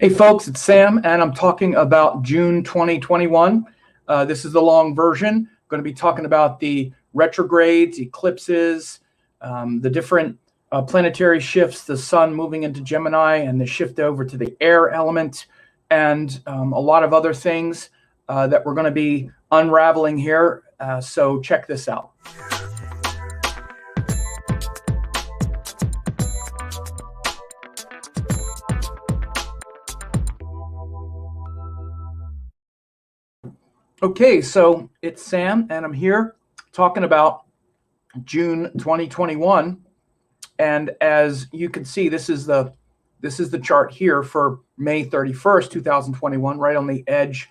Hey folks, it's Sam, and I'm talking about June 2021. This is the long version. I'm going to be talking about the retrogrades, eclipses, the different planetary shifts, the sun moving into Gemini and the shift over to the air element, and a lot of other things that we're going to be unraveling here. So check this out. Okay, so it's Sam, and I'm here talking about June 2021. And as you can see, this is the chart here for May 31st, 2021, right on the edge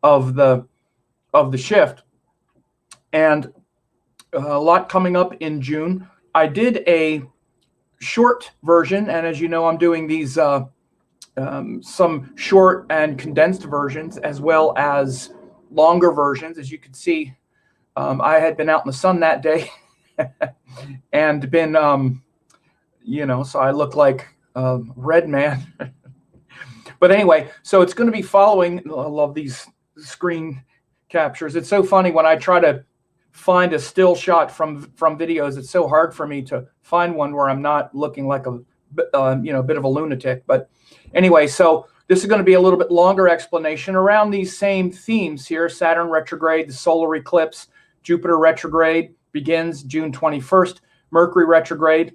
of the shift. And a lot coming up in June. I did a short version, and as you know, I'm doing these some short and condensed versions as well as longer versions. As you can see, I had been out in the sun that day and been, so I look like a red man. But anyway, so it's going to be following. I love these screen captures. It's so funny when I try to find a still shot from videos. It's so hard for me to find one where I'm not looking like a bit of a lunatic. But anyway, so this is going to be a little bit longer explanation around these same themes here. Saturn retrograde, the solar eclipse, Jupiter retrograde begins June 21st. Mercury retrograde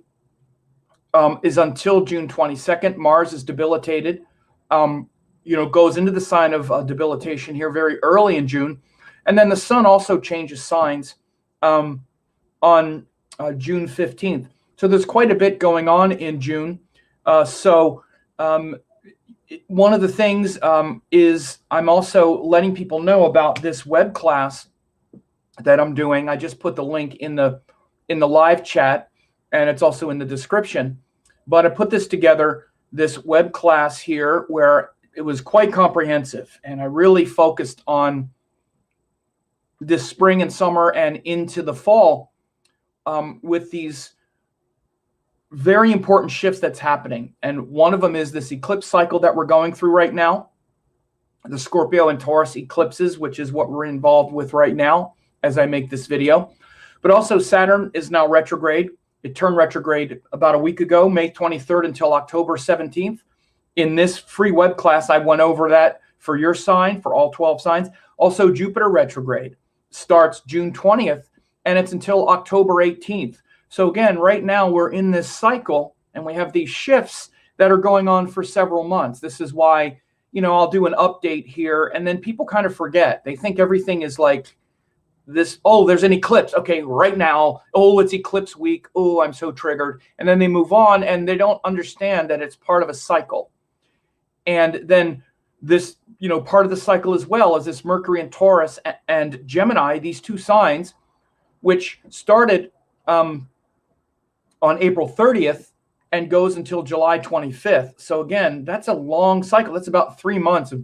is until June 22nd. Mars is debilitated, goes into the sign of debilitation here very early in June. And then the sun also changes signs on June 15th. So there's quite a bit going on in June. One of the things is I'm also letting people know about this web class that I'm doing. I just put the link in the live chat, and it's also in the description. But I put this together, this web class here, where it was quite comprehensive, and I really focused on this spring and summer and into the fall with these very important shifts that's happening. And one of them is this eclipse cycle that we're going through right now, the Scorpio and Taurus eclipses, which is what we're involved with right now as I make this video. But also Saturn is now retrograde. It turned retrograde about a week ago, May 23rd until October 17th. In this free web class, I went over that for your sign, for all 12 signs. Also, Jupiter retrograde starts June 20th, and it's until October 18th. So again, right now we're in this cycle, and we have these shifts that are going on for several months. This is why, I'll do an update here, and then people kind of forget. They think everything is like this. Oh, there's an eclipse. Okay, right now. Oh, it's eclipse week. Oh, I'm so triggered. And then they move on, and they don't understand that it's part of a cycle. And then this, part of the cycle as well is this Mercury and Taurus and Gemini, these two signs, which started on April 30th and goes until July 25th. So again, that's a long cycle. That's about 3 months of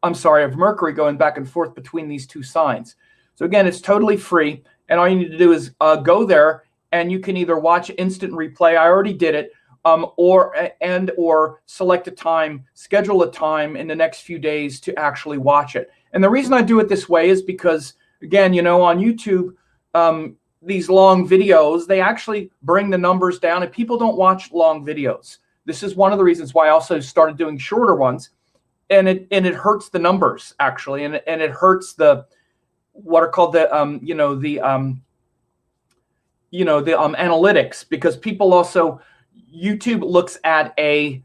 of Mercury going back and forth between these two signs. So again, it's totally free. And all you need to do is go there, and you can either watch instant replay. I already did it. Or select a time, schedule a time in the next few days to actually watch it. And the reason I do it this way is because, again, on YouTube, these long videos, they actually bring the numbers down, and people don't watch long videos. This is one of the reasons why I also started doing shorter ones, and it hurts the numbers actually, and it hurts what are called the analytics, because people also, YouTube looks at a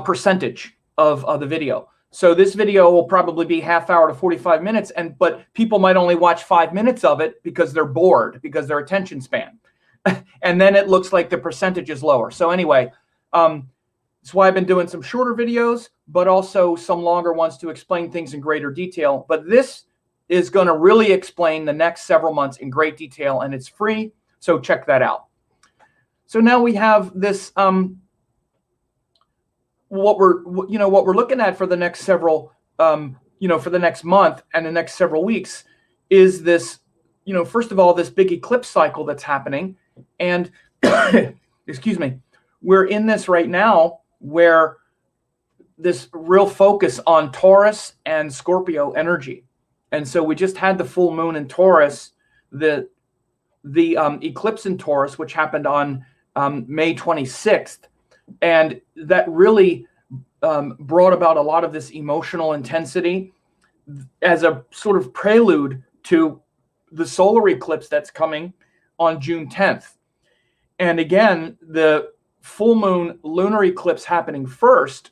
percentage of the video. So this video will probably be half hour to 45 minutes, but people might only watch 5 minutes of it because they're bored, because their attention span. And then it looks like the percentage is lower. So anyway, that's why I've been doing some shorter videos, but also some longer ones to explain things in greater detail. But this is going to really explain the next several months in great detail, and it's free. So check that out. So now we have this, what we're looking at for the next several, for the next month and the next several weeks is this, first of all, this big eclipse cycle that's happening. And excuse me, we're in this right now where this real focus on Taurus and Scorpio energy. And so we just had the full moon in Taurus, the eclipse in Taurus, which happened on May 26th. And that really brought about a lot of this emotional intensity as a sort of prelude to the solar eclipse that's coming on June 10th. And again, the full moon lunar eclipse happening first,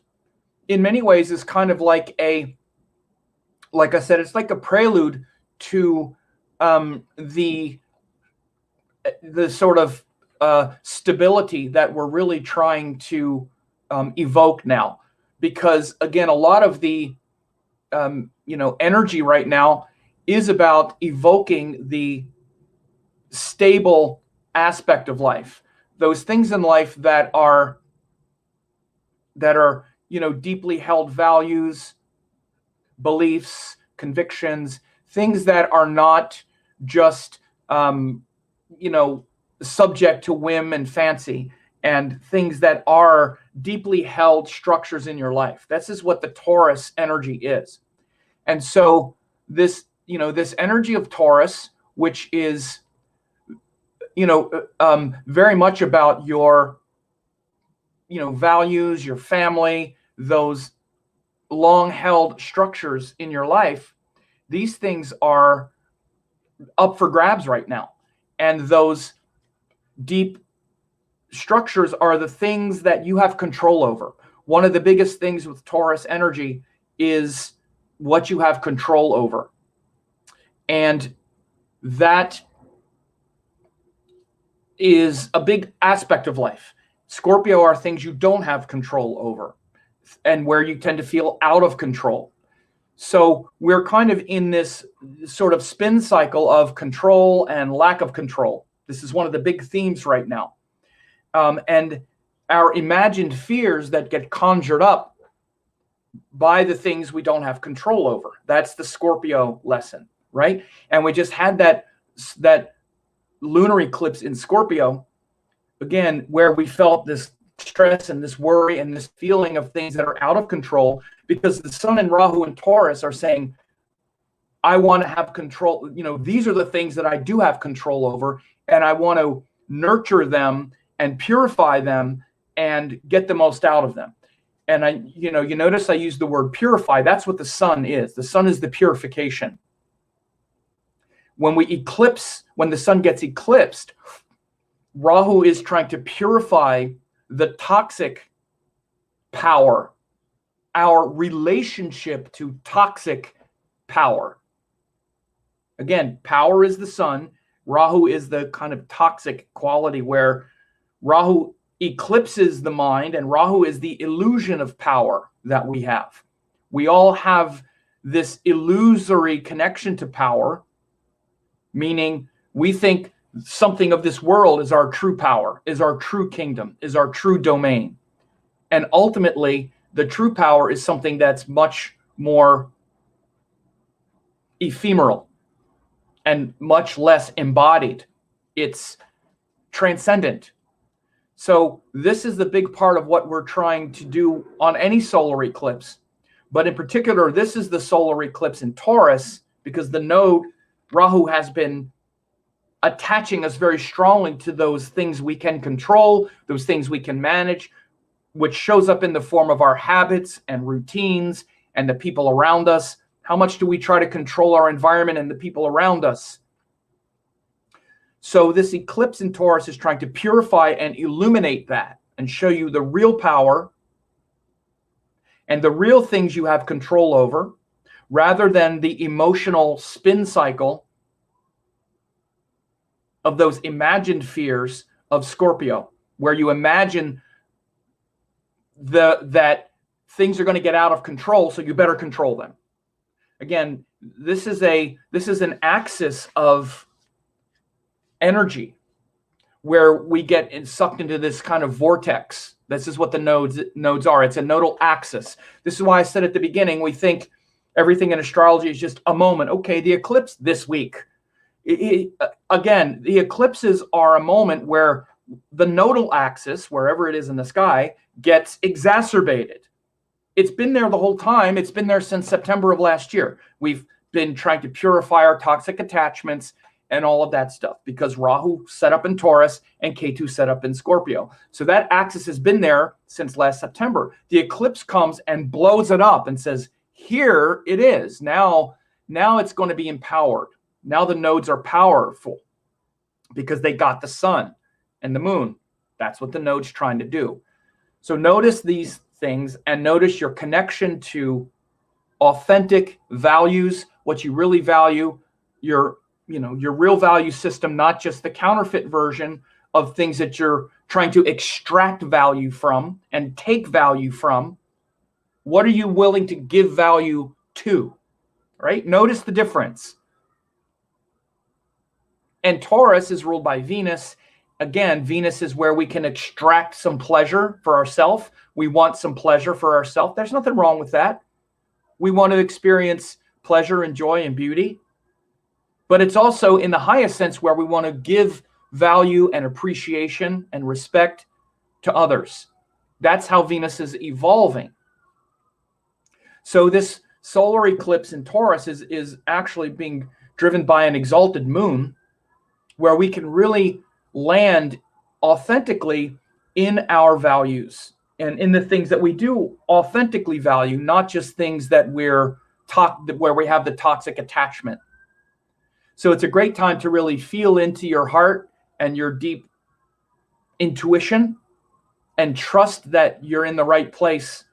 in many ways, is kind of like I said, it's like a prelude to the sort of stability that we're really trying to evoke now. Because again, a lot of the energy right now is about evoking the stable aspect of life, those things in life that are deeply held values, beliefs, convictions, things that are not just subject to whim and fancy, and things that are deeply held structures in your life. This is what the Taurus energy is. And so this energy of Taurus, which is very much about your values, your family, those long-held structures in your life, these things are up for grabs right now. And those deep structures are the things that you have control over. One of the biggest things with Taurus energy is what you have control over. And that is a big aspect of life. Scorpio are things you don't have control over, and where you tend to feel out of control. So we're kind of in this sort of spin cycle of control and lack of control. This is one of the big themes right now. And our imagined fears that get conjured up by the things we don't have control over. That's the Scorpio lesson, right? And we just had that lunar eclipse in Scorpio, again, where we felt this stress and this worry and this feeling of things that are out of control, because the Sun and Rahu and Taurus are saying, I want to have control. These are the things that I do have control over, and I want to nurture them and purify them and get the most out of them. And you notice I use the word purify. That's what the Sun is. The Sun is the purification. When the Sun gets eclipsed, Rahu is trying to purify the toxic power, our relationship to toxic power. Again, power is the Sun. Rahu is the kind of toxic quality where Rahu eclipses the mind, and Rahu is the illusion of power that we have. We all have this illusory connection to power, meaning we think something of this world is our true power, is our true kingdom, is our true domain. And ultimately, the true power is something that's much more ephemeral and much less embodied. It's transcendent. So this is the big part of what we're trying to do on any solar eclipse. But in particular, this is the solar eclipse in Taurus, because the node Rahu has been attaching us very strongly to those things we can control, those things we can manage, which shows up in the form of our habits and routines and the people around us. How much do we try to control our environment and the people around us? So this eclipse in Taurus is trying to purify and illuminate that and show you the real power and the real things you have control over, rather than the emotional spin cycle of those imagined fears of Scorpio, where you imagine that things are going to get out of control, so you better control them. Again, this is an axis of energy where we get sucked into this kind of vortex. This is what the nodes are. It's a nodal axis. This is why I said at the beginning, we think everything in astrology is just a moment. Okay, the eclipse this week. Again, the eclipses are a moment where the nodal axis, wherever it is in the sky, gets exacerbated. it's been there the whole time. It's been there since September of last year. We've been trying to purify our toxic attachments and all of that stuff because Rahu set up in Taurus and Ketu set up in Scorpio. So that axis has been there since last September. The eclipse comes and blows it up and says, here it is. Now it's going to be empowered. Now the nodes are powerful because they got the sun and the moon. That's what the node's trying to do. So notice these things and notice your connection to authentic values, what you really value, your real value system, not just the counterfeit version of things that you're trying to extract value from and take value from. What are you willing to give value to, right? Notice the difference. And Taurus is ruled by Venus. Again, Venus is where we can extract some pleasure for ourselves. We want some pleasure for ourselves. There's nothing wrong with that. We want to experience pleasure and joy and beauty. But it's also in the highest sense where we want to give value and appreciation and respect to others. That's how Venus is evolving. So this solar eclipse in Taurus is actually being driven by an exalted moon where we can really land authentically in our values and in the things that we do authentically value, not just things that where we have the toxic attachment. So it's a great time to really feel into your heart and your deep intuition and trust that you're in the right place.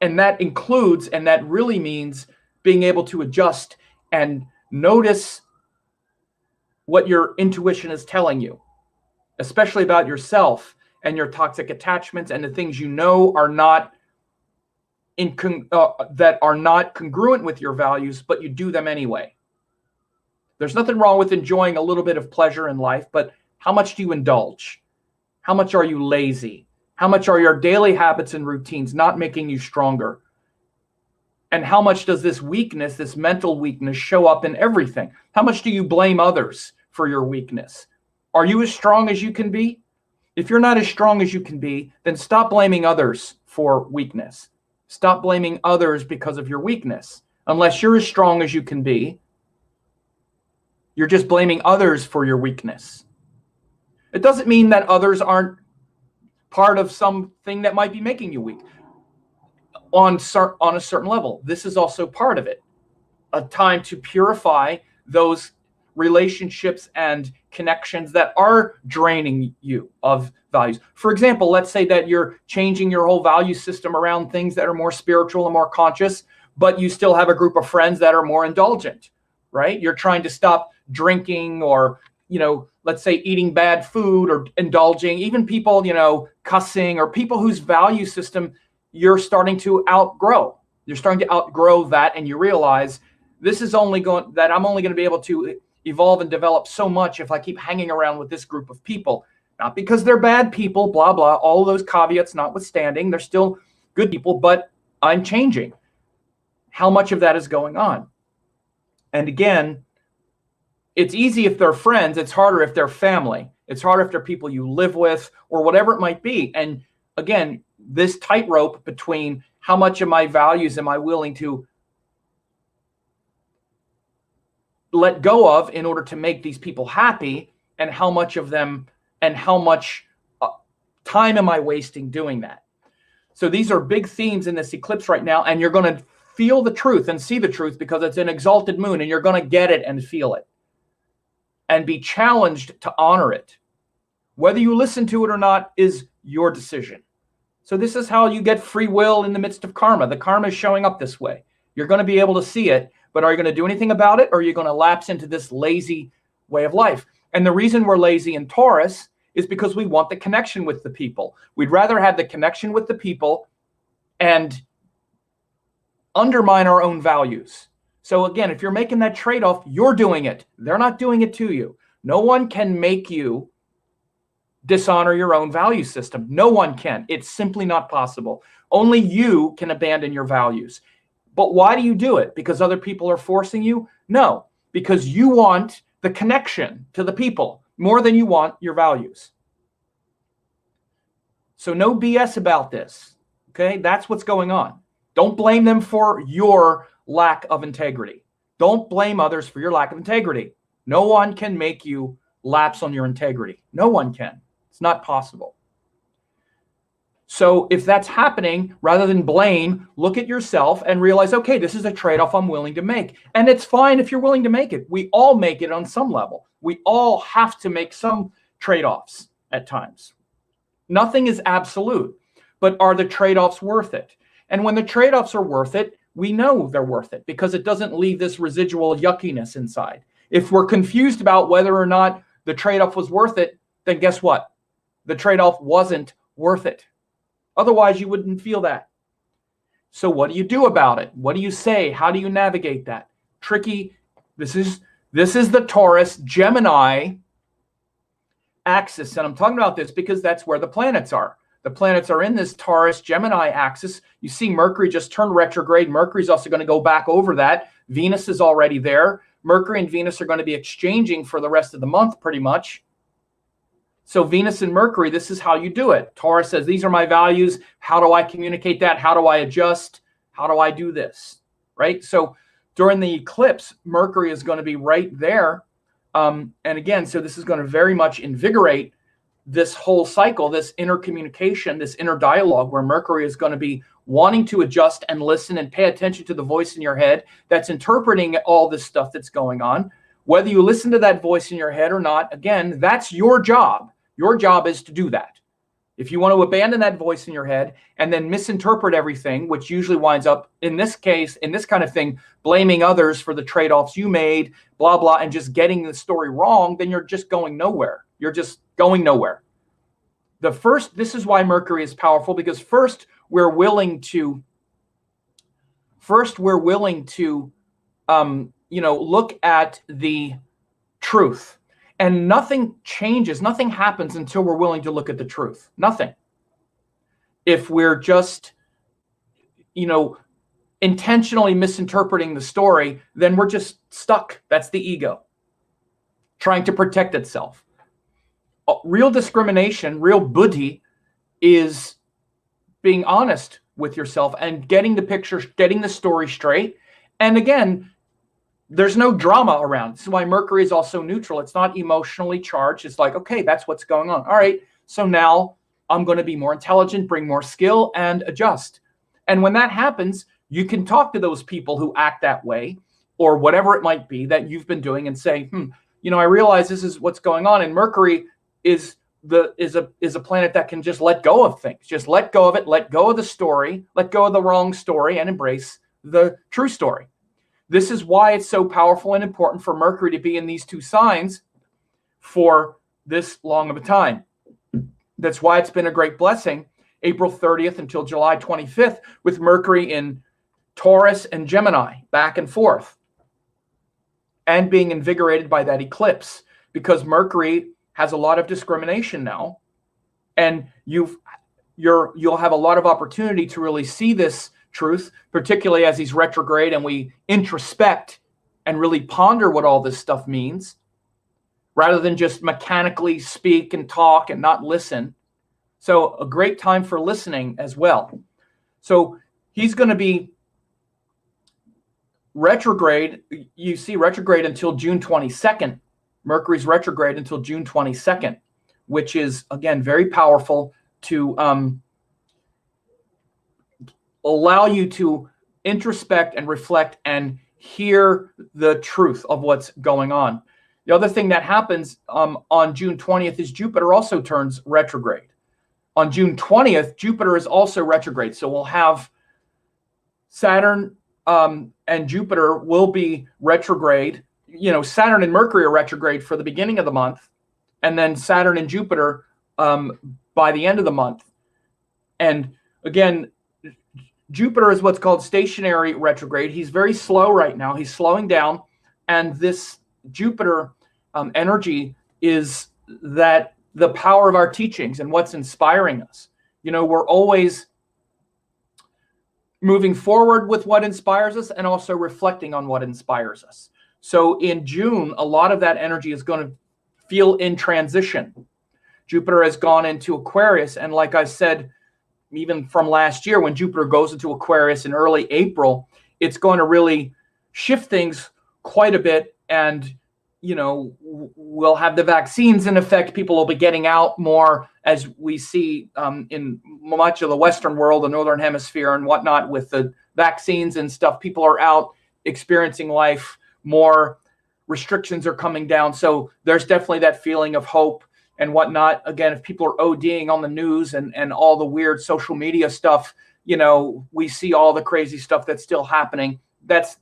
And that includes, and that really means being able to adjust and notice what your intuition is telling you, especially about yourself and your toxic attachments and the things you know are not that are not congruent with your values, but you do them anyway. There's nothing wrong with enjoying a little bit of pleasure in life, but how much do you indulge? How much are you lazy? How much are your daily habits and routines not making you stronger? And how much does this weakness, this mental weakness, show up in everything? How much do you blame others for your weakness? Are you as strong as you can be? If you're not as strong as you can be, then stop blaming others for weakness. Stop blaming others because of your weakness. Unless you're as strong as you can be, you're just blaming others for your weakness. It doesn't mean that others aren't part of something that might be making you weak. On a certain level, this is also part of it. A time to purify those relationships and connections that are draining you of values. For example, let's say that you're changing your whole value system around things that are more spiritual and more conscious, but you still have a group of friends that are more indulgent, right? You're trying to stop drinking or, let's say eating bad food or indulging, even people, cussing, or people whose value system you're starting to outgrow. You're starting to outgrow that, and you realize this is I'm only going to be able to evolve and develop so much if I keep hanging around with this group of people. Not because they're bad people, blah, blah, all those caveats notwithstanding, they're still good people, but I'm changing. How much of that is going on? And again, it's easy if they're friends. It's harder if they're family. It's harder if they're people you live with or whatever it might be. And again, this tightrope between how much of my values am I willing to let go of in order to make these people happy, and how much of them and how much time am I wasting doing that? So these are big themes in this eclipse right now, and you're going to feel the truth and see the truth because it's an exalted moon, and you're going to get it and feel it and be challenged to honor it. Whether you listen to it or not is your decision. So this is how you get free will in the midst of karma. The karma is showing up this way. You're going to be able to see it, but are you going to do anything about it, or are you going to lapse into this lazy way of life? And the reason we're lazy in Taurus is because we want the connection with the people. We'd rather have the connection with the people and undermine our own values. So again, if you're making that trade-off, you're doing it. They're not doing it to you. No one can make you dishonor your own value system. No one can. It's simply not possible. Only you can abandon your values. But why do you do it? Because other people are forcing you? No, because you want the connection to the people more than you want your values. So no BS about this. Okay, that's what's going on. Don't blame them for your lack of integrity. Don't blame others for your lack of integrity. No one can make you lapse on your integrity. No one can. It's not possible. So if that's happening, rather than blame, look at yourself and realize, okay, this is a trade-off I'm willing to make. And it's fine if you're willing to make it. We all make it on some level. We all have to make some trade-offs at times. Nothing is absolute, but are the trade-offs worth it? And when the trade-offs are worth it, we know they're worth it because it doesn't leave this residual yuckiness inside. If we're confused about whether or not the trade-off was worth it, then guess what? The trade-off wasn't worth it. Otherwise, you wouldn't feel that. So what do you do about it? What do you say? How do you navigate that? Tricky. This is the Taurus Gemini axis. And I'm talking about this because that's where the planets are. The planets are in this Taurus Gemini axis. You see Mercury just turned retrograde. Mercury's also going to go back over that. Venus is already there. Mercury and Venus are going to be exchanging for the rest of the month pretty much. So Venus and Mercury, this is how you do it. Taurus says, these are my values. How do I communicate that? How do I adjust? How do I do this? Right? So during the eclipse, Mercury is going to be right there. And again, so this is going to very much invigorate this whole cycle, this inner communication, this inner dialogue where Mercury is going to be wanting to adjust and listen and pay attention to the voice in your head that's interpreting all this stuff that's going on. Whether you listen to that voice in your head or not, again, that's your job. Your job is to do that. If you want to abandon that voice in your head and then misinterpret everything, which usually winds up, in this case, in this kind of thing, blaming others for the trade-offs you made, blah, blah, and just getting the story wrong, then you're just going nowhere. You're just going nowhere. This is why Mercury is powerful, because first, we're willing to look at the truth. And nothing changes, nothing happens until we're willing to look at the truth. Nothing. If we're just, intentionally misinterpreting the story, then we're just stuck. That's the ego trying to protect itself. Real discrimination, real buddhi, is being honest with yourself and getting the picture, getting the story straight. And again, there's no drama around. This is why Mercury is also neutral. It's not emotionally charged. It's like, okay, that's what's going on. All right, so now I'm going to be more intelligent, bring more skill, and adjust. And when that happens, you can talk to those people who act that way, or whatever it might be that you've been doing, and say, I realize this is what's going on. And Mercury is a planet that can just let go of things. Just let go of it, let go of the story, let go of the wrong story, and embrace the true story. This is why it's so powerful and important for Mercury to be in these two signs for this long of a time. That's why it's been a great blessing, April 30th until July 25th, with Mercury in Taurus and Gemini, back and forth, and being invigorated by that eclipse, because Mercury has a lot of discrimination now, and you'll have a lot of opportunity to really see this truth, particularly as he's retrograde and we introspect and really ponder what all this stuff means, rather than just mechanically speak and talk and not listen. So a great time for listening as well. So he's going to be retrograde. You see retrograde until June 22nd. Mercury's retrograde until June 22nd, which is, again, very powerful to allow you to introspect and reflect and hear the truth of what's going on. The other thing that happens on June 20th is Jupiter also turns retrograde. On June 20th, Jupiter is also retrograde. So we'll have Saturn and Jupiter will be retrograde. Saturn and Mercury are retrograde for the beginning of the month, and then Saturn and Jupiter by the end of the month. And again, Jupiter is what's called stationary retrograde. He's very slow right now. He's slowing down. And this Jupiter energy is that the power of our teachings and what's inspiring us. We're always moving forward with what inspires us and also reflecting on what inspires us. So in June, a lot of that energy is going to feel in transition. Jupiter has gone into Aquarius. And like I said, even from last year, when Jupiter goes into Aquarius in early April, it's going to really shift things quite a bit. And, we'll have the vaccines in effect. People will be getting out more, as we see in much of the Western world, the Northern Hemisphere and whatnot, with the vaccines and stuff. People are out experiencing life more. Restrictions are coming down. So there's definitely that feeling of hope and whatnot. Again, if people are ODing on the news and all the weird social media stuff, we see all the crazy stuff that's still happening. That's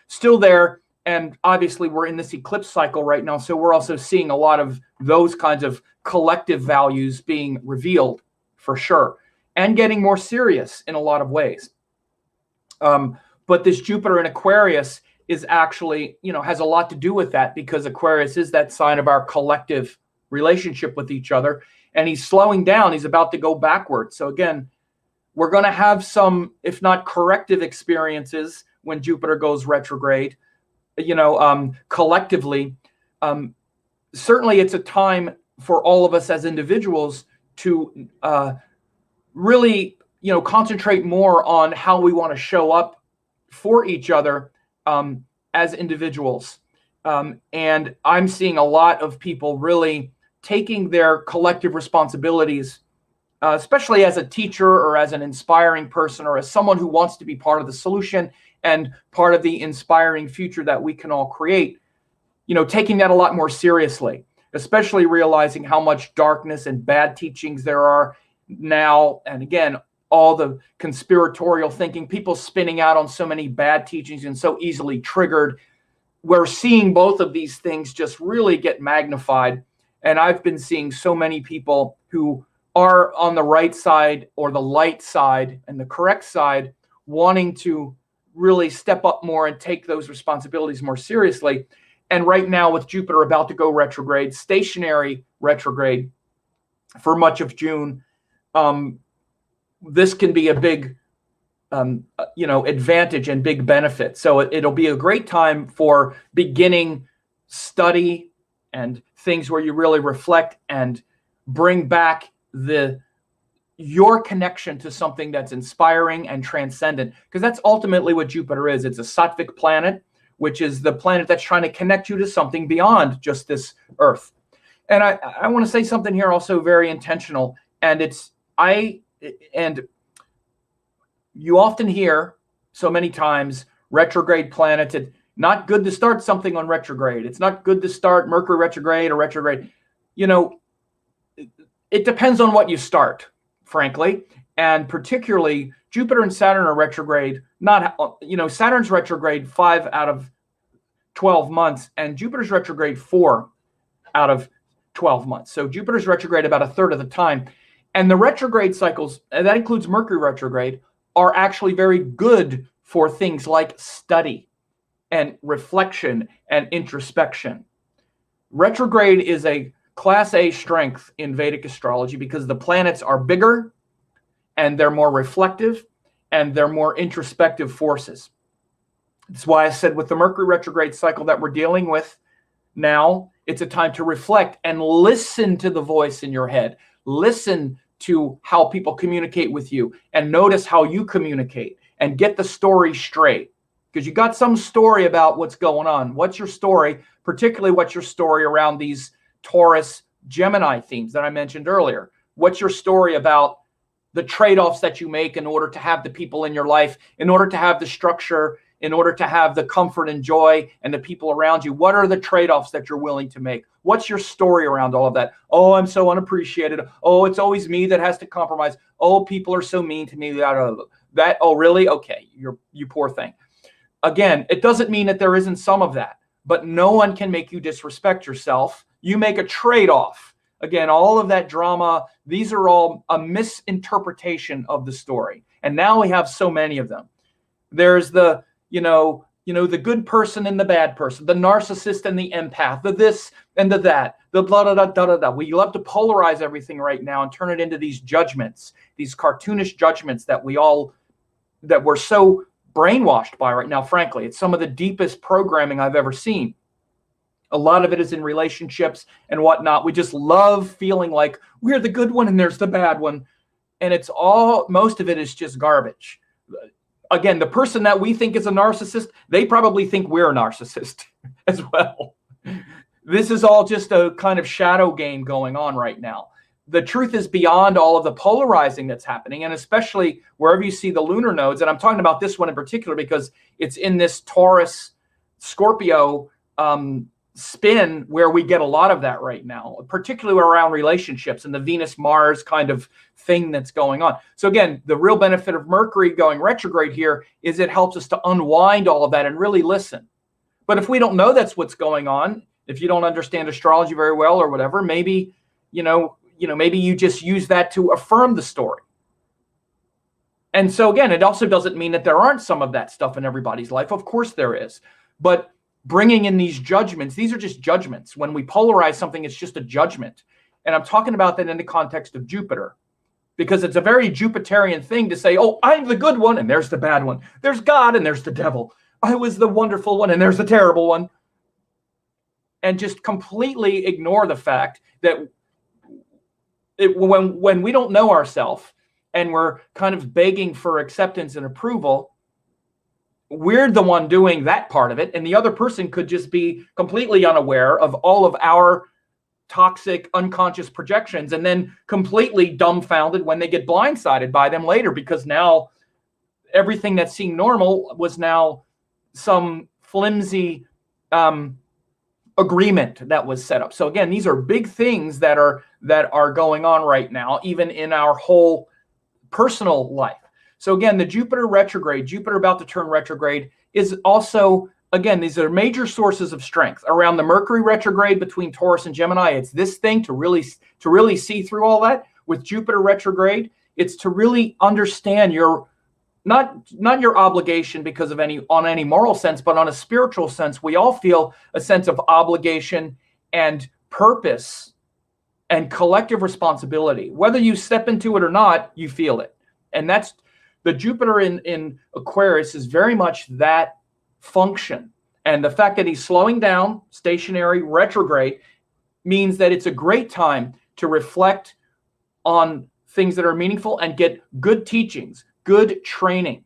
still there. And obviously we're in this eclipse cycle right now. So we're also seeing a lot of those kinds of collective values being revealed for sure, and getting more serious in a lot of ways. But this Jupiter in Aquarius is actually, has a lot to do with that, because Aquarius is that sign of our collective relationship with each other. And he's slowing down. He's about to go backwards. So again, we're going to have some, if not corrective experiences when Jupiter goes retrograde, collectively. Certainly it's a time for all of us as individuals to really, concentrate more on how we want to show up for each other as individuals. And I'm seeing a lot of people really taking their collective responsibilities, especially as a teacher or as an inspiring person or as someone who wants to be part of the solution and part of the inspiring future that we can all create, taking that a lot more seriously, especially realizing how much darkness and bad teachings there are now. And again, all the conspiratorial thinking, people spinning out on so many bad teachings and so easily triggered. We're seeing both of these things just really get magnified. And I've been seeing so many people who are on the right side or the light side and the correct side wanting to really step up more and take those responsibilities more seriously. And right now, with Jupiter about to go retrograde, stationary retrograde for much of June, this can be a big, advantage and big benefit. So it'll be a great time for beginning study and things where you really reflect and bring back your connection to something that's inspiring and transcendent, because that's ultimately what Jupiter is. It's a sattvic planet, which is the planet that's trying to connect you to something beyond just this Earth. And I want to say something here also very intentional, and you often hear so many times retrograde planets. It's not good to start something on retrograde. It's not good to start Mercury retrograde or retrograde. It depends on what you start, frankly. And particularly Jupiter and Saturn are retrograde. Saturn's retrograde 5 out of 12 months, and Jupiter's retrograde 4 out of 12 months. So Jupiter's retrograde about a third of the time. And the retrograde cycles, and that includes Mercury retrograde, are actually very good for things like study and reflection and introspection. Retrograde is a Class A strength in Vedic astrology because the planets are bigger and they're more reflective and they're more introspective forces. That's why I said with the Mercury retrograde cycle that we're dealing with now, it's a time to reflect and listen to the voice in your head. Listen to how people communicate with you and notice how you communicate and get the story straight. Because you got some story about what's going on. What's your story? Particularly what's your story around these Taurus, Gemini themes that I mentioned earlier? What's your story about the trade-offs that you make in order to have the people in your life, in order to have the structure, in order to have the comfort and joy and the people around you? What are the trade-offs that you're willing to make? What's your story around all of that? Oh, I'm so unappreciated. Oh, it's always me that has to compromise. Oh, people are so mean to me. That, oh, really? Okay, you poor thing. Again, it doesn't mean that there isn't some of that, but no one can make you disrespect yourself. You make a trade-off. Again, all of that drama, these are all a misinterpretation of the story. And now we have so many of them. There's the, the good person and the bad person, the narcissist and the empath, the this and the that, the blah, blah, blah, blah, blah, blah. We love to polarize everything right now and turn it into these judgments, these cartoonish judgments that we're so brainwashed by right now. Frankly, it's some of the deepest programming I've ever seen. A lot of it is in relationships and whatnot. We just love feeling like we're the good one and there's the bad one. And most of it is just garbage. Again, the person that we think is a narcissist, they probably think we're a narcissist as well. This is all just a kind of shadow game going on right now. The truth is beyond all of the polarizing that's happening, and especially wherever you see the lunar nodes. And I'm talking about this one in particular because it's in this Taurus Scorpio spin where we get a lot of that right now, particularly around relationships and the Venus-Mars kind of thing that's going on. So again, the real benefit of Mercury going retrograde here is it helps us to unwind all of that and really listen. But if we don't know that's what's going on, if you don't understand astrology very well or whatever, maybe, maybe you just use that to affirm the story. And so again, it also doesn't mean that there aren't some of that stuff in everybody's life. Of course there is. But bringing in these judgments, these are just judgments. When we polarize something, it's just a judgment. And I'm talking about that in the context of Jupiter, because it's a very Jupiterian thing to say, oh, I'm the good one and there's the bad one. There's God and there's the devil. I was the wonderful one and there's the terrible one. And just completely ignore the fact that when we don't know ourselves and we're kind of begging for acceptance and approval, we're the one doing that part of it. And the other person could just be completely unaware of all of our toxic unconscious projections and then completely dumbfounded when they get blindsided by them later, because now everything that seemed normal was now some flimsy agreement that was set up. So again, these are big things that are going on right now, even in our whole personal life. So again, the Jupiter retrograde, Jupiter about to turn retrograde, is also, again, these are major sources of strength. Around the Mercury retrograde between Taurus and Gemini, it's this thing to really see through all that. With Jupiter retrograde, it's to really understand your not your obligation because of any moral sense, but on a spiritual sense. We all feel a sense of obligation and purpose and collective responsibility. Whether you step into it or not, you feel it. And that's the Jupiter in Aquarius is very much that function. And the fact that he's slowing down, stationary, retrograde, means that it's a great time to reflect on things that are meaningful and get good teachings, good training.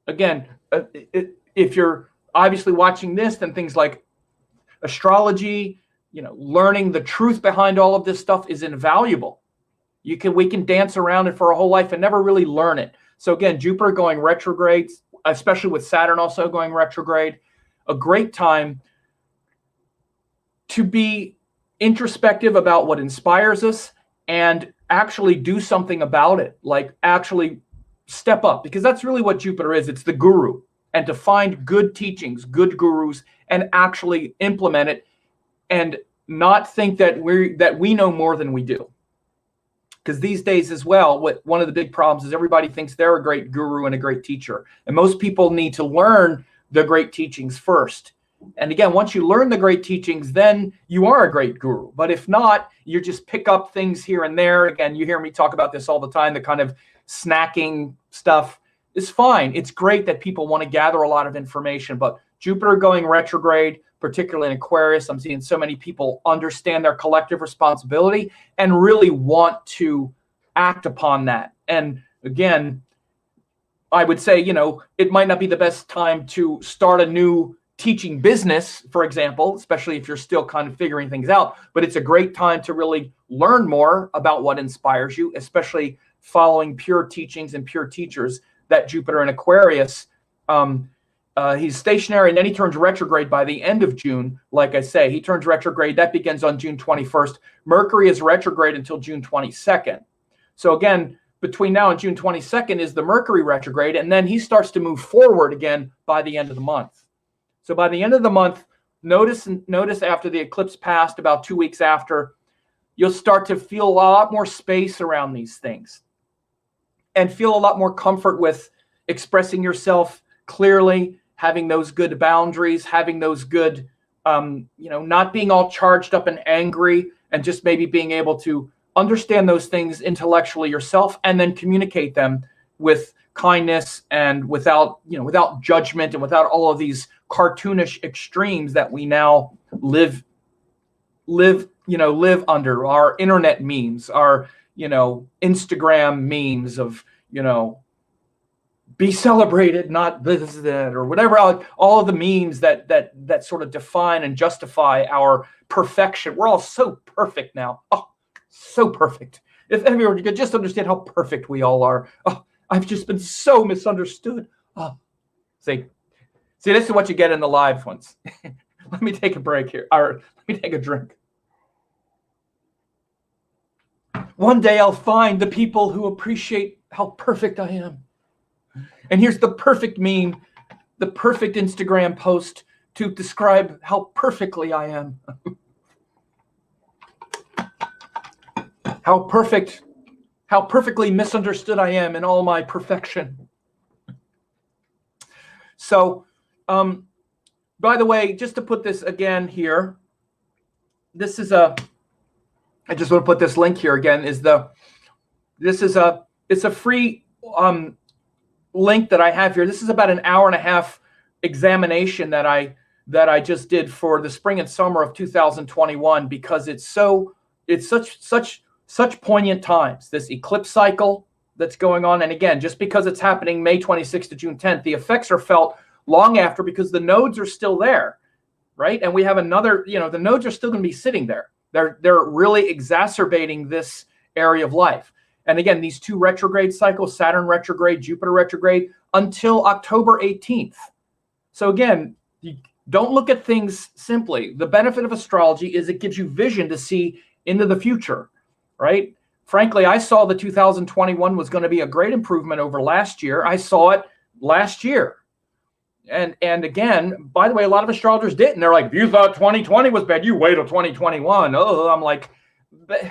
Again, if you're obviously watching this, then things like astrology, learning the truth behind all of this stuff is invaluable. We can dance around it for a whole life and never really learn it. So again, Jupiter going retrograde, especially with Saturn also going retrograde, a great time to be introspective about what inspires us and actually do something about it, like actually step up, because that's really what Jupiter is. It's the guru, and to find good teachings, good gurus, and actually implement it and not think that we know more than we do. Because these days as well, one of the big problems is everybody thinks they're a great guru and a great teacher. And most people need to learn the great teachings first. And again, once you learn the great teachings, then you are a great guru. But if not, you just pick up things here and there. Again, you hear me talk about this all the time. The kind of snacking stuff is fine. It's great that people want to gather a lot of information. But Jupiter going retrograde, particularly in Aquarius, I'm seeing so many people understand their collective responsibility and really want to act upon that. And again, I would say, it might not be the best time to start a new teaching business, for example, especially if you're still kind of figuring things out, but it's a great time to really learn more about what inspires you, especially following pure teachings and pure teachers. That Jupiter in Aquarius, he's stationary and then he turns retrograde by the end of June. Like I say, he turns retrograde. That begins on June 21st. Mercury is retrograde until June 22nd. So again, between now and June 22nd is the Mercury retrograde, and then he starts to move forward again by the end of the month. So by the end of the month, notice after the eclipse passed, about 2 weeks after, you'll start to feel a lot more space around these things and feel a lot more comfort with expressing yourself clearly, having those good boundaries, having those good, not being all charged up and angry, and just maybe being able to understand those things intellectually yourself and then communicate them with kindness and without, without judgment and without all of these cartoonish extremes that we now live under. Our internet memes, our, Instagram memes of, be celebrated, not this, that, or whatever. All of the memes that sort of define and justify our perfection. We're all so perfect now. Oh, so perfect. If everyone could just understand how perfect we all are. Oh, I've just been so misunderstood. Oh, see, this is what you get in the live ones. Let me take a break here. Or let me take a drink. One day I'll find the people who appreciate how perfect I am. And here's the perfect meme, the perfect Instagram post to describe how perfectly I am. How perfectly misunderstood I am in all my perfection. So, by the way, just to put this again here, this is I just want to put this link here again, it's a free, link that I have here. This is about an hour and a half examination that I just did for the spring and summer of 2021, because it's such poignant times. This eclipse cycle that's going on, and again, just because it's happening May 26th to June 10th, the effects are felt long after, because the nodes are still there, right? And we have another, the nodes are still going to be sitting there. They're really exacerbating this area of life. And again, these two retrograde cycles, Saturn retrograde, Jupiter retrograde, until October 18th. So again, you don't look at things simply. The benefit of astrology is it gives you vision to see into the future, right? Frankly, I saw the 2021 was going to be a great improvement over last year. I saw it last year. And again, by the way, a lot of astrologers didn't. They're like, if you thought 2020 was bad, you wait till 2021. Oh, I'm like,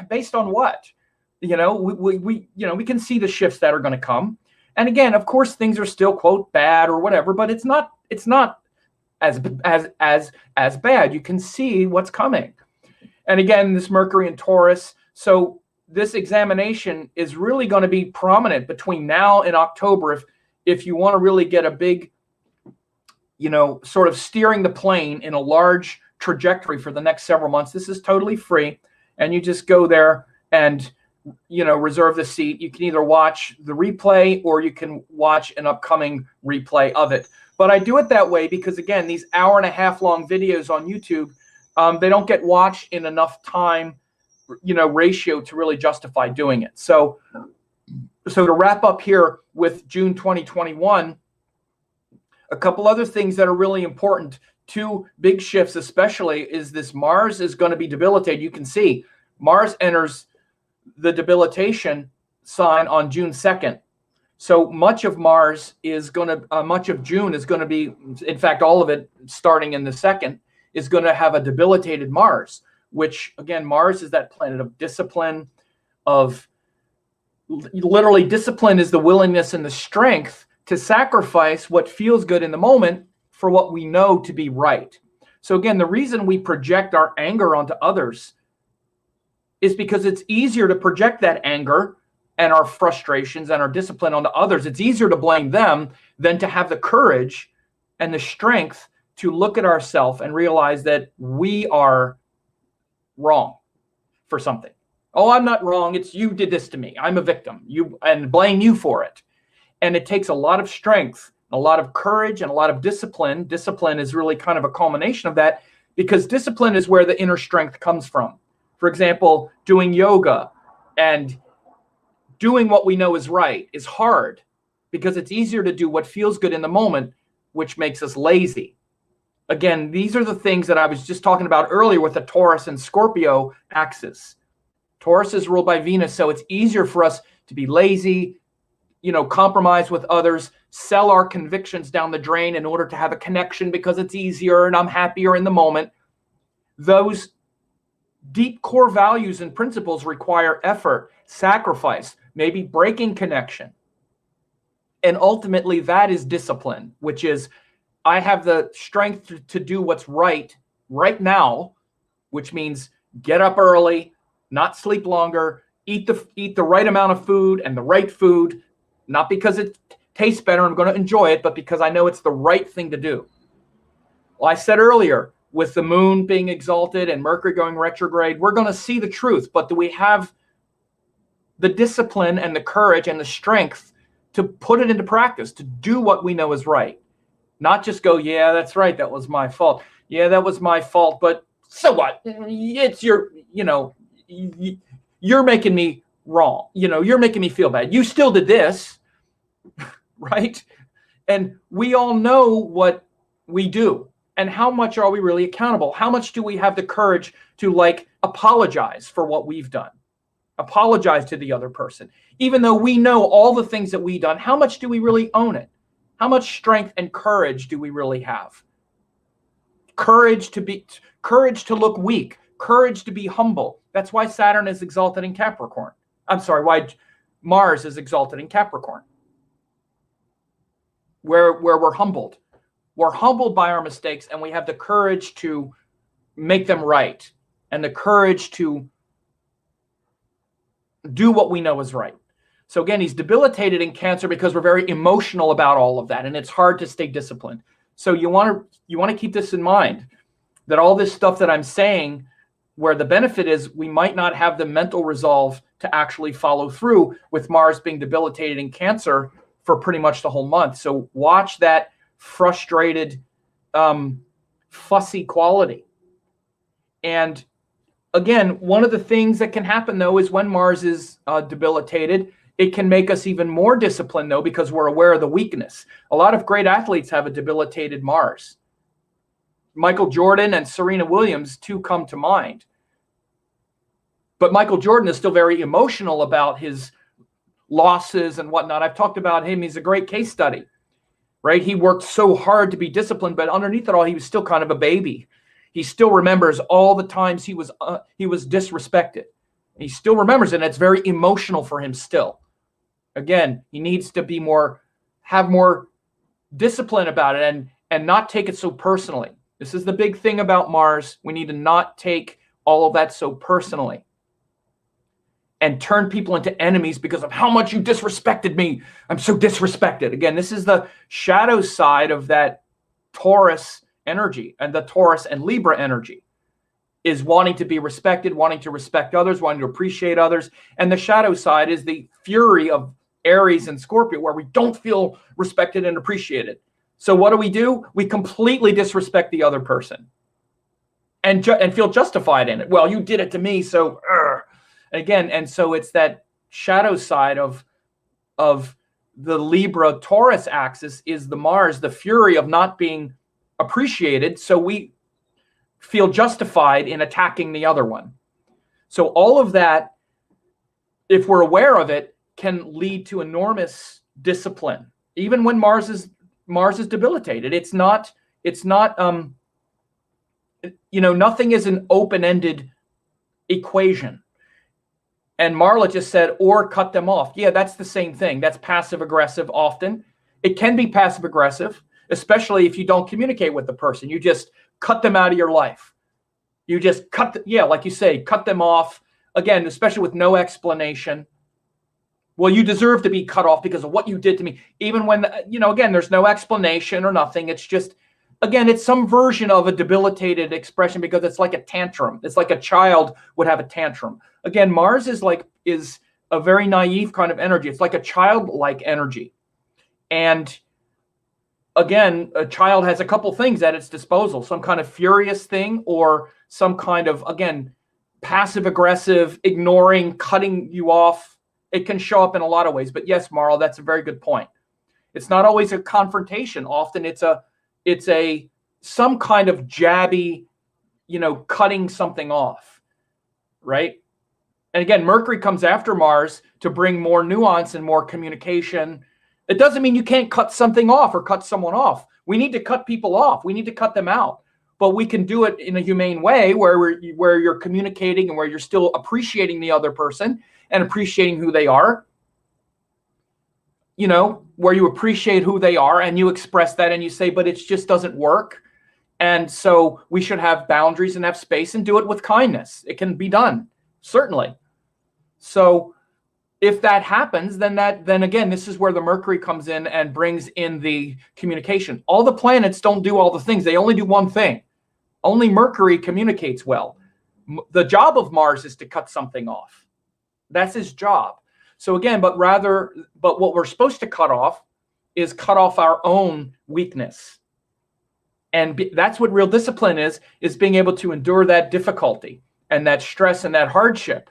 based on what? We can see the shifts that are going to come. And again, of course, things are still, quote, bad or whatever, but it's not as bad. You can see what's coming. And again, this Mercury and Taurus. So this examination is really going to be prominent between now and October. If you want to really get a big, sort of steering the plane in a large trajectory for the next several months, this is totally free. And you just go there and reserve the seat. You can either watch the replay or you can watch an upcoming replay of it. But I do it that way because, again, these hour and a half long videos on YouTube, they don't get watched in enough time, ratio to really justify doing it. So to wrap up here with June 2021, a couple other things that are really important. Two big shifts especially is this Mars is going to be debilitated. You can see Mars enters the debilitation sign on June 2nd. So much of Mars is going to, much of June is going to be, in fact, all of it starting in the 2nd is going to have a debilitated Mars, which again, Mars is that planet of discipline, of literally discipline is the willingness and the strength to sacrifice what feels good in the moment for what we know to be right. So again, the reason we project our anger onto others is because it's easier to project that anger and our frustrations and our discipline onto others. It's easier to blame them than to have the courage and the strength to look at ourselves and realize that we are wrong for something. Oh, I'm not wrong. It's you did this to me. I'm a victim. And blame you for it. And it takes a lot of strength, a lot of courage, and a lot of discipline. Discipline is really kind of a culmination of that, because discipline is where the inner strength comes from. For example, doing yoga and doing what we know is right is hard because it's easier to do what feels good in the moment, which makes us lazy. Again, these are the things that I was just talking about earlier with the Taurus and Scorpio axis. Taurus is ruled by Venus, so it's easier for us to be lazy, compromise with others, sell our convictions down the drain in order to have a connection because it's easier and I'm happier in the moment. Those deep core values and principles require effort, sacrifice, maybe breaking connection. And ultimately, that is discipline, which is I have the strength to do what's right now, which means get up early, not sleep longer, eat the right amount of food and the right food, not because it taste better. I'm going to enjoy it, but because I know it's the right thing to do. Well, I said earlier, with the moon being exalted and Mercury going retrograde, we're going to see the truth. But do we have the discipline and the courage and the strength to put it into practice, to do what we know is right? Not just go, yeah, that's right, that was my fault. Yeah, that was my fault, but so what? It's your, you're making me wrong. You're making me feel bad. You still did this, right? And we all know what we do. And how much are we really accountable? How much do we have the courage to apologize for what we've done? Apologize to the other person. Even though we know all the things that we've done, how much do we really own it? How much strength and courage do we really have? Courage to look weak, courage to be humble. That's why Saturn is exalted in Capricorn. I'm sorry, why Mars is exalted in Capricorn. Where we're humbled. We're humbled by our mistakes, and we have the courage to make them right, and the courage to do what we know is right. So again, he's debilitated in Cancer because we're very emotional about all of that, and it's hard to stay disciplined. So you want to keep this in mind, that all this stuff that I'm saying, where the benefit is we might not have the mental resolve to actually follow through with Mars being debilitated in Cancer for pretty much the whole month. So watch that frustrated, fussy quality. And again, one of the things that can happen, though, is when Mars is debilitated, it can make us even more disciplined, though, because we're aware of the weakness. A lot of great athletes have a debilitated Mars. Michael Jordan and Serena Williams, two come to mind. But Michael Jordan is still very emotional about his losses and whatnot. I've talked about him. He's a great case study, right? He worked so hard to be disciplined, but underneath it all, he was still kind of a baby. He still remembers all the times he was disrespected. He still remembers it, and it's very emotional for him still. Again, he needs to have more discipline about it and not take it so personally. This is the big thing about Mars. We need to not take all of that so personally and turn people into enemies because of how much you disrespected me. I'm so disrespected. Again, this is the shadow side of that Taurus energy, and the Taurus and Libra energy is wanting to be respected, wanting to respect others, wanting to appreciate others. And the shadow side is the fury of Aries and Scorpio, where we don't feel respected and appreciated. So what do? We completely disrespect the other person and feel justified in it. Well, you did it to me, so again, and so it's that shadow side of the Libra Taurus axis is the Mars, the fury of not being appreciated, so we feel justified in attacking the other one. So all of that, if we're aware of it, can lead to enormous discipline, even when Mars is debilitated. It's not nothing is an open-ended equation. And Marla just said, or cut them off. Yeah, that's the same thing. That's passive-aggressive often. It can be passive-aggressive, especially if you don't communicate with the person. You just cut them out of your life. You just like you say, cut them off. Again, especially with no explanation. Well, you deserve to be cut off because of what you did to me. Even when, again, there's no explanation or nothing. It's just, again, it's some version of a debilitated expression because it's like a tantrum. It's like a child would have a tantrum. Again, Mars is a very naive kind of energy. It's like a childlike energy. And again, a child has a couple things at its disposal, some kind of furious thing or some kind of, again, passive-aggressive, ignoring, cutting you off. It can show up in a lot of ways. But yes, Marl, that's a very good point. It's not always a confrontation. Often it's some kind of jabby, cutting something off, right? And again, Mercury comes after Mars to bring more nuance and more communication. It doesn't mean you can't cut something off or cut someone off. We need to cut people off. We need to cut them out. But we can do it in a humane way where you're communicating and where you're still appreciating the other person and appreciating who they are. Where you appreciate who they are and you express that and you say, but it just doesn't work. And so we should have boundaries and have space and do it with kindness. It can be done, certainly. So if that happens, then again, this is where the Mercury comes in and brings in the communication. All the planets don't do all the things. They only do one thing. Only Mercury communicates well. The job of Mars is to cut something off. That's his job. So again, but what we're supposed to cut off is cut off our own weakness. And that's what real discipline is being able to endure that difficulty and that stress and that hardship.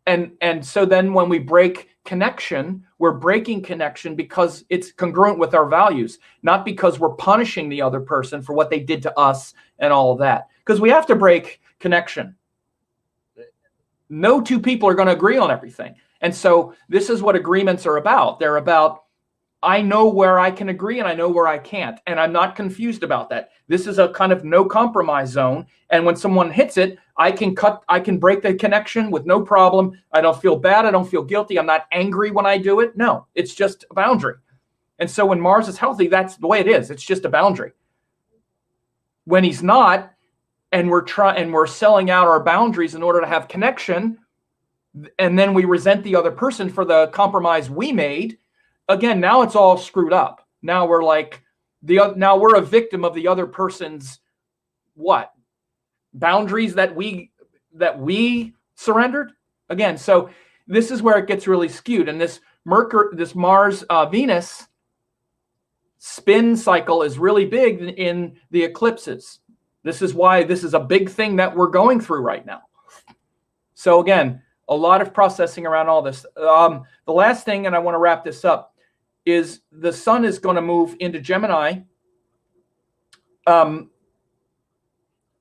And so then when we break connection, we're breaking connection because it's congruent with our values, not because we're punishing the other person for what they did to us and all of that. Because we have to break connection. No two people are going to agree on everything. And so this is what agreements are about. They're about, I know where I can agree and I know where I can't. And I'm not confused about that. This is a kind of no compromise zone. And when someone hits it, I can break the connection with no problem. I don't feel bad. I don't feel guilty. I'm not angry when I do it. No, it's just a boundary. And so when Mars is healthy, that's the way it is. It's just a boundary. When he's not, and we're selling out our boundaries in order to have connection, and then we resent the other person for the compromise we made, again, now it's all screwed up. Now we're like now we're a victim of the other person's what? Boundaries that we surrendered again. So this is where it gets really skewed. And this Mars Venus spin cycle is really big in the eclipses. This is why this is a big thing that we're going through right now. So again, a lot of processing around all this. The last thing, and I want to wrap this up, is the sun is going to move into Gemini on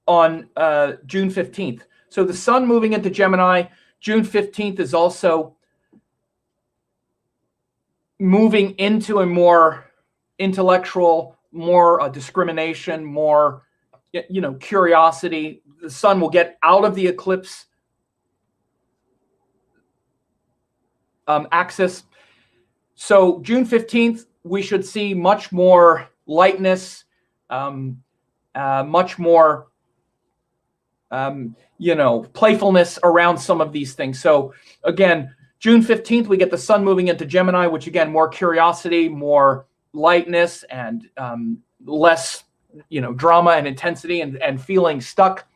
June 15th. So the sun moving into Gemini, June 15th is also moving into a more intellectual, more discrimination, more curiosity. The sun will get out of the eclipse axis. So June 15th, we should see much more lightness, much more, playfulness around some of these things. So again, June 15th, we get the sun moving into Gemini, which again, more curiosity, more lightness, and less, drama and intensity and feeling stuck.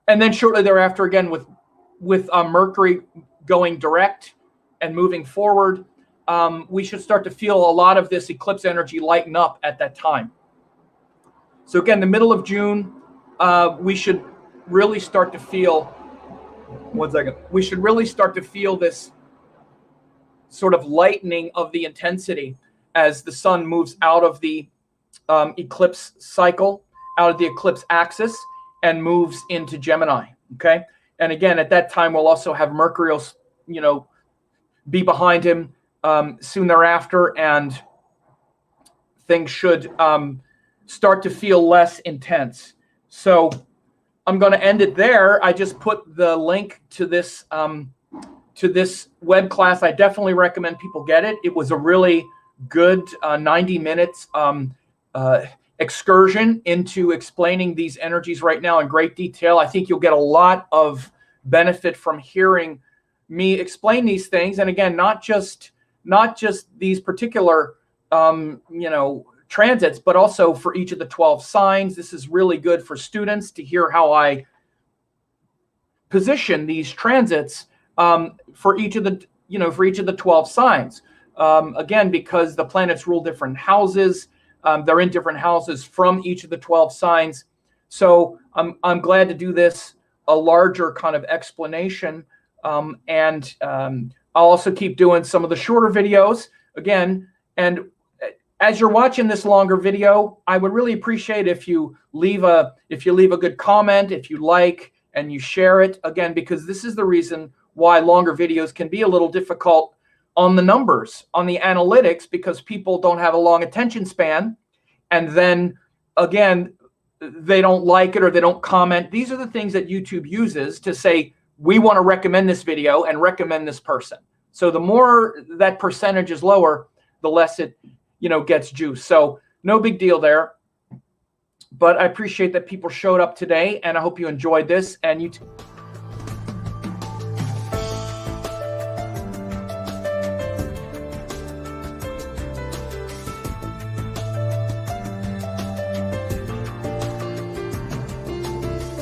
And then shortly thereafter, again, with Mercury going direct and moving forward, we should start to feel a lot of this eclipse energy lighten up at that time. So again, the middle of June, we should really start to feel, we should really start to feel this sort of lightening of the intensity as the sun moves out of the eclipse cycle, out of the eclipse axis, and moves into Gemini, okay? And again, at that time, we'll also have Mercury, be behind him soon thereafter, and things should start to feel less intense. So I'm going to end it there. I just put the link to this web class. I definitely recommend people get it. It was a really good 90 minutes excursion into explaining these energies right now in great detail. I think you'll get a lot of benefit from hearing me explain these things. And again, not just these particular, transits, but also for each of the 12 signs. This is really good for students to hear how I position these transits for each of the 12 signs. Again, because the planets rule different houses, they're in different houses from each of the 12 signs. So I'm glad to do this, a larger kind of explanation. And I'll also keep doing some of the shorter videos again. And as you're watching this longer video, I would really appreciate if you leave a good comment, if you like, and you share it again, because this is the reason why longer videos can be a little difficult on the numbers, on the analytics, because people don't have a long attention span. And then again, they don't like it or they don't comment. These are the things that YouTube uses to say, we want to recommend this video and recommend this person. So the more that percentage is lower, the less it, gets juice. So no big deal there. But I appreciate that people showed up today, and I hope you enjoyed this. And you